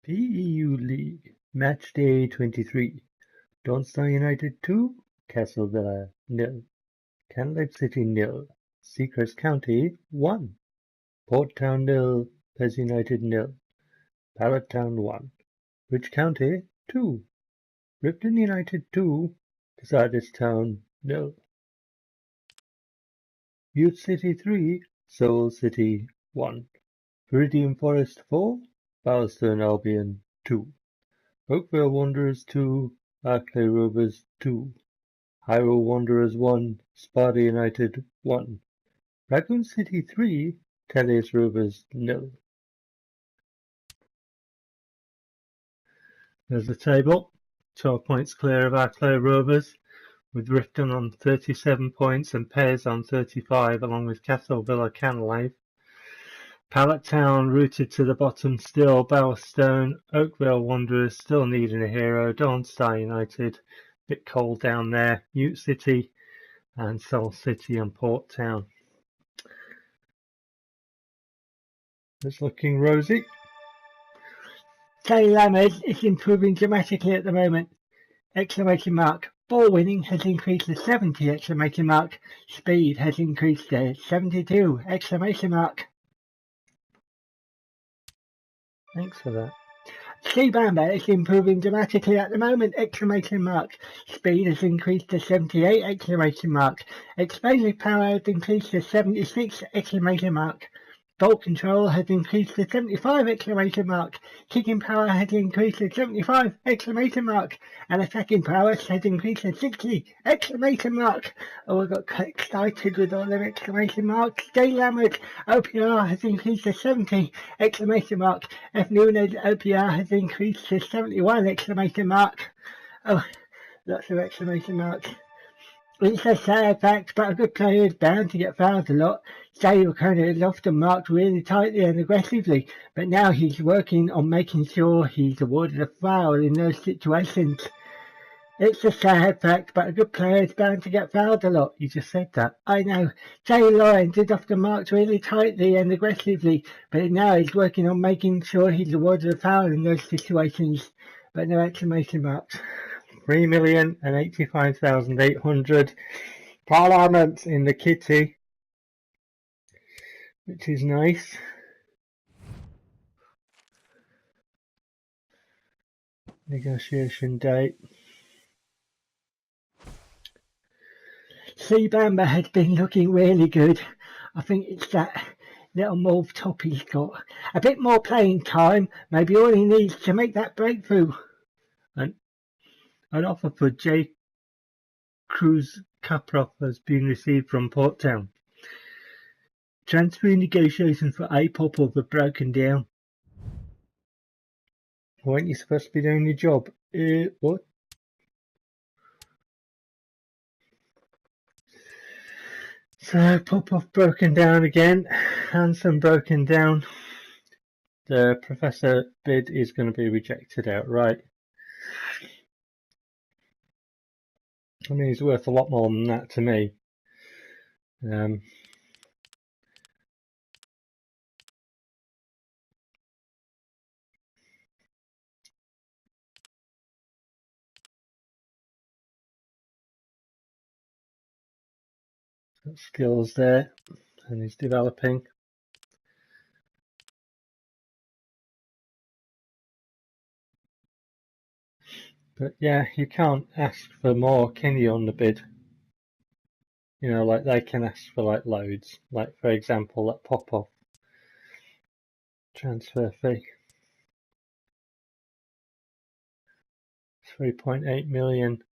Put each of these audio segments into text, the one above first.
PEU League, Matchday 23. Donstar United 2, Castle Villa 0, Canleb City 0, Seacrest County 1, Port Town 0, PES United 0, Pallet Town 1, Rich County 2, Ripton United 2, Casadis Town 0, Butte City 3, Seoul City 1, Viridian Forest 4, Bowerstone Albion 2, Oakville Wanderers 2, Arclay Rovers 2, Hyrule Wanderers 1, Sparta United 1, Raccoon City 3, Tellius Rovers 0. There's the table, 12 points clear of Arclay Rovers, with Rifton on 37 points and PES on 35, along with Castle Villa Canlave. Pallet Town rooted to the bottom still, Bowerstone, Oakville Wanderers still needing a hero, Dawnstar United, bit cold down there, Ute City and Seoul City and Port Town. It's looking rosy. Kelly Lammers is improving dramatically at the moment! Exclamation mark. Ball winning has increased to 70! Exclamation mark. Speed has increased to 72! Exclamation mark. Thanks for that. Sea Bamba is improving dramatically at the moment! Exclamation mark. Speed has increased to 78! Exclamation mark. Explosive power has increased to 76! Exclamation mark. Bolt control has increased to 75! Exclamation mark. Kicking power has increased to 75! Exclamation mark. And attacking prowess has increased to 60! Exclamation mark. Oh, I got excited with all them exclamation marks. Jay Lammers OPR has increased to 70! Exclamation mark. F Nunes OPR has increased to 71! Exclamation mark. Oh, lots of exclamation marks. It's a sad fact, but a good player is bound to get fouled a lot. Jay O'Connor is often marked really tightly and aggressively, but now he's working on making sure he's awarded a foul in those situations. It's a sad fact, but a good player is bound to get fouled a lot. You just said that. I know. Jay Lawrence is often marked really tightly and aggressively, but now he's working on making sure he's awarded a foul in those situations. But no exclamation marks. 3,085,800 Parliament in the kitty, which is nice. Negotiation date. Sea Bamba has been looking really good. I think it's that little mauve top he's got. A bit more playing time, maybe all he needs to make that breakthrough. An offer for J. Cruz Caproff has been received from Port Town. Transfer negotiations for A. Popov have broken down. Weren't you supposed to be doing your job? What? So Popov broken down again. Hansen broken down. The Professor bid is going to be rejected outright. I mean, he's worth a lot more than that to me. Got skills there, and he's developing. But yeah, you can't ask for more, can you, on the bid? You know, like they can ask for like loads. Like for example, that Popov transfer fee. 3.8 million.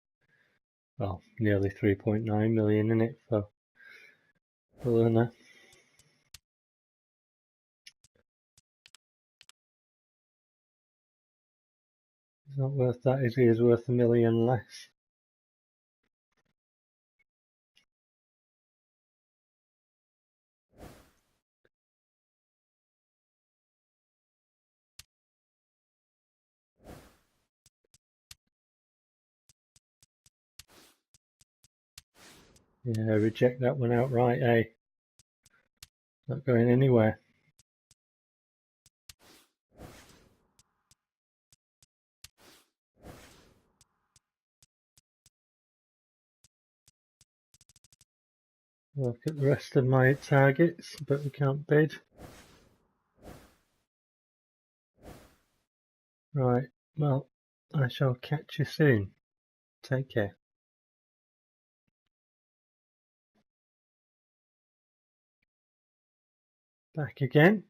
Well, nearly 3.9 million in it for Luna. He's not worth that, is he? He's worth $1 million less. Yeah, reject that one outright, eh? Not going anywhere. Look at the rest of my targets, but we can't bid. Right, well, I shall catch you soon. Take care. Back again.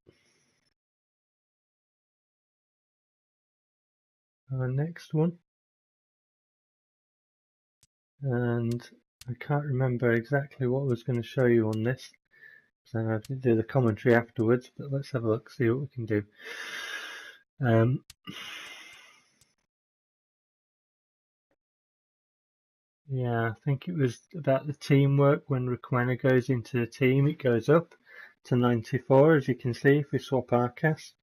Our next one. And I can't remember exactly what I was going to show you on this, so I have to do the commentary afterwards, but let's have a look, see what we can do. Yeah, I think it was about the teamwork. When Requena goes into the team, it goes up to 94, as you can see if we swap Arcas.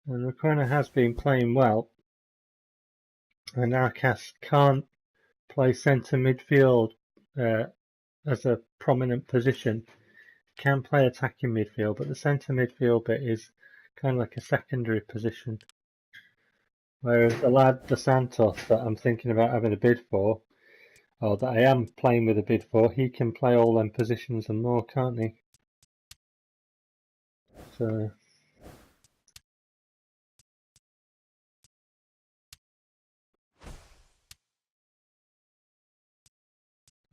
And Requena has been playing well, and Arcas can't play centre midfield as a prominent position. Can play attacking midfield, but the centre midfield bit is kind of like a secondary position. Whereas the lad Dos Santos that I'm thinking about having a bid for, or that I am playing with a bid for, he can play all them positions and more, can't he? So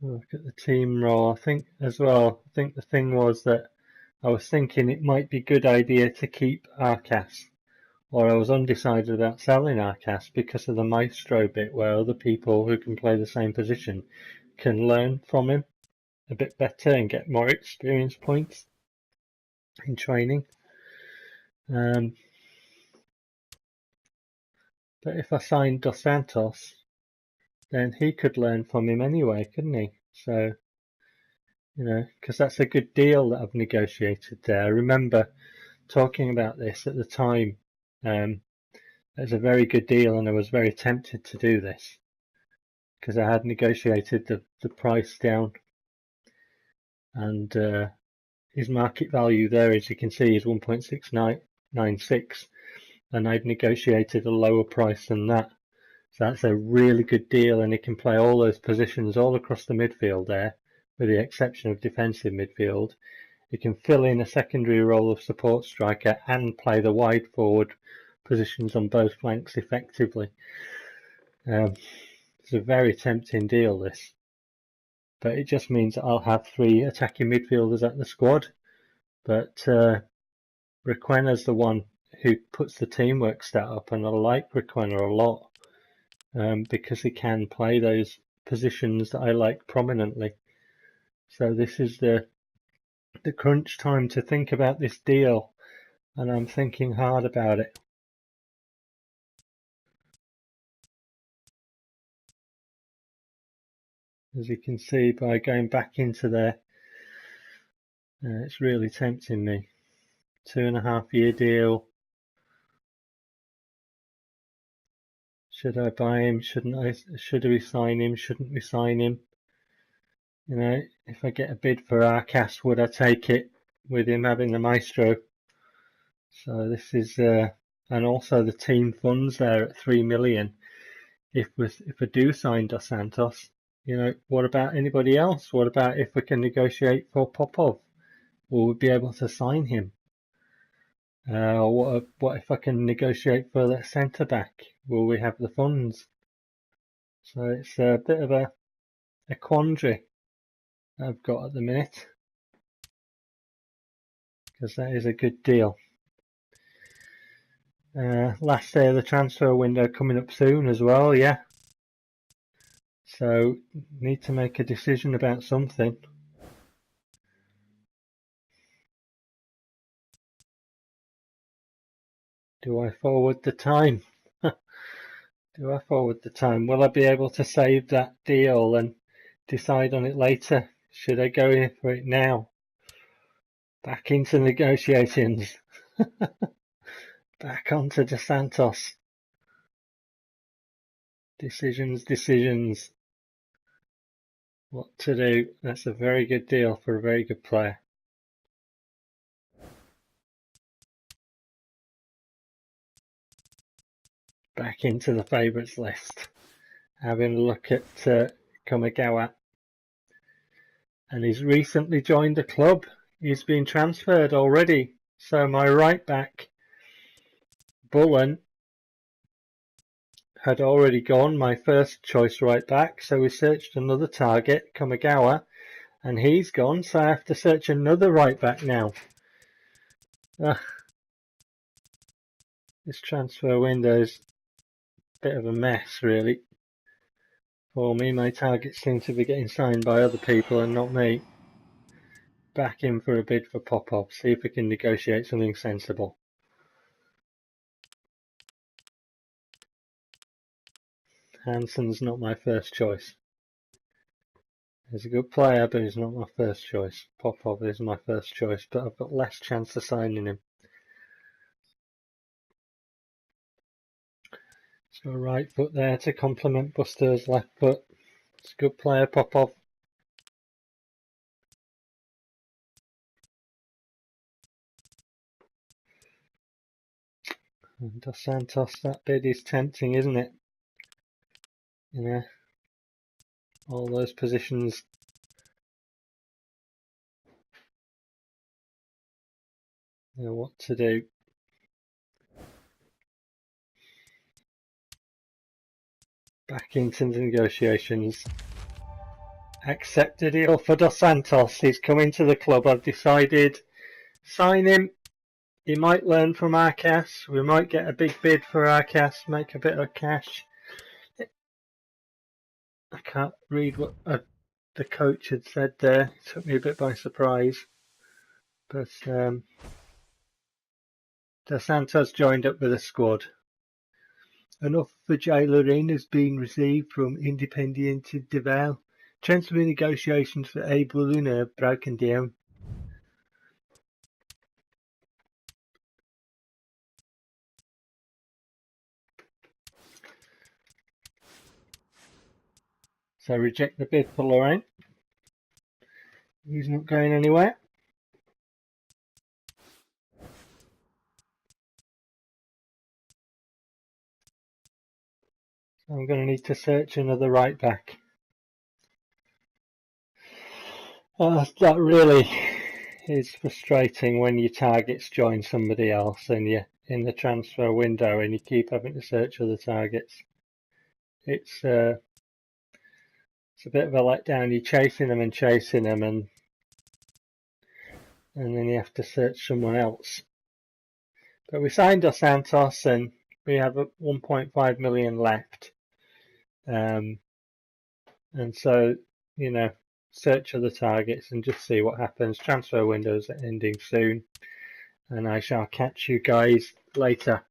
look at the team role. I think as well, I think the thing was that I was thinking it might be a good idea to keep Arcas, or I was undecided about selling Arcas because of the maestro bit where other people who can play the same position can learn from him a bit better and get more experience points in training. But if I signed Dos Santos, then he could learn from him anyway, couldn't he? So, you know, because that's a good deal that I've negotiated there. I remember talking about this at the time. It's a very good deal, and I was very tempted to do this because I had negotiated the price down, and his market value there, as you can see, is 1.696, and I'd negotiated a lower price than that. So that's a really good deal, and he can play all those positions all across the midfield there, with the exception of defensive midfield. He can fill in a secondary role of support striker and play the wide forward positions on both flanks effectively. It's a very tempting deal, this. But it just means that I'll have 3 attacking midfielders at the squad. But Requena's the one who puts the teamwork stat up, and I like Requena a lot because he can play those positions that I like prominently. So this is the crunch time to think about this deal, and I'm thinking hard about it. As you can see by going back into there, it's really tempting me. 2.5-year deal. Should I buy him? Shouldn't I? Should we sign him? Shouldn't we sign him? You know, if I get a bid for Arcas, would I take it with him having the maestro? So this is, and also the team funds there at 3 million. If I do sign Dos Santos, you know, what about anybody else? What about if we can negotiate for Popov? Will we be able to sign him? What if I can negotiate for that centre back? Will we have the funds? So it's a bit of a quandary I've got at the minute, because that is a good deal. Last day of the transfer window coming up soon as well, yeah. So need to make a decision about something. Do I forward the time? Do I forward the time? Will I be able to save that deal and decide on it later? Should I go in for it now? Back into negotiations. Back onto Dos Santos. Decisions. what to do. That's a very good deal for a very good player. Back into the favourites list. Having a look at Kamigawa. And he's recently joined the club. He's been transferred already. So my right back, Bullen, had already gone, my first choice right back. So we searched another target, Kamigawa, and he's gone. So I have to search another right back now. This transfer window's a bit of a mess, really. For me, my targets seem to be getting signed by other people and not me. Back in for a bid for Popov, see if we can negotiate something sensible. Hansen's not my first choice. He's a good player, but he's not my first choice. Popov is my first choice, but I've got less chance of signing him. So right foot there to complement Buster's left foot. It's a good player, Popov. And Dos Santos, that bid is tempting, isn't it? You know, all those positions. You know what to do. Back into the negotiations. Accept a deal for Dos Santos. He's coming to the club. I've decided. Sign him. He might learn from Arcas. We might get a big bid for Arcas, make a bit of cash. I can't read what the coach had said there. It took me a bit by surprise. But Dos Santos joined up with a squad. An offer for Jailerin has been received from Independiente de Valle. Transfer negotiations for Bullen have broken down. So reject the bid for Laurent. He's not going anywhere. So I'm going to need to search another right back. That really is frustrating when your targets join somebody else and you're in the transfer window and you keep having to search other targets. It's a bit of a letdown. You're chasing them and then you have to search someone else. But we signed Dos Santos and we have 1.5 million left. And so, you know, search other targets and just see what happens. Transfer windows are ending soon, and I shall catch you guys later.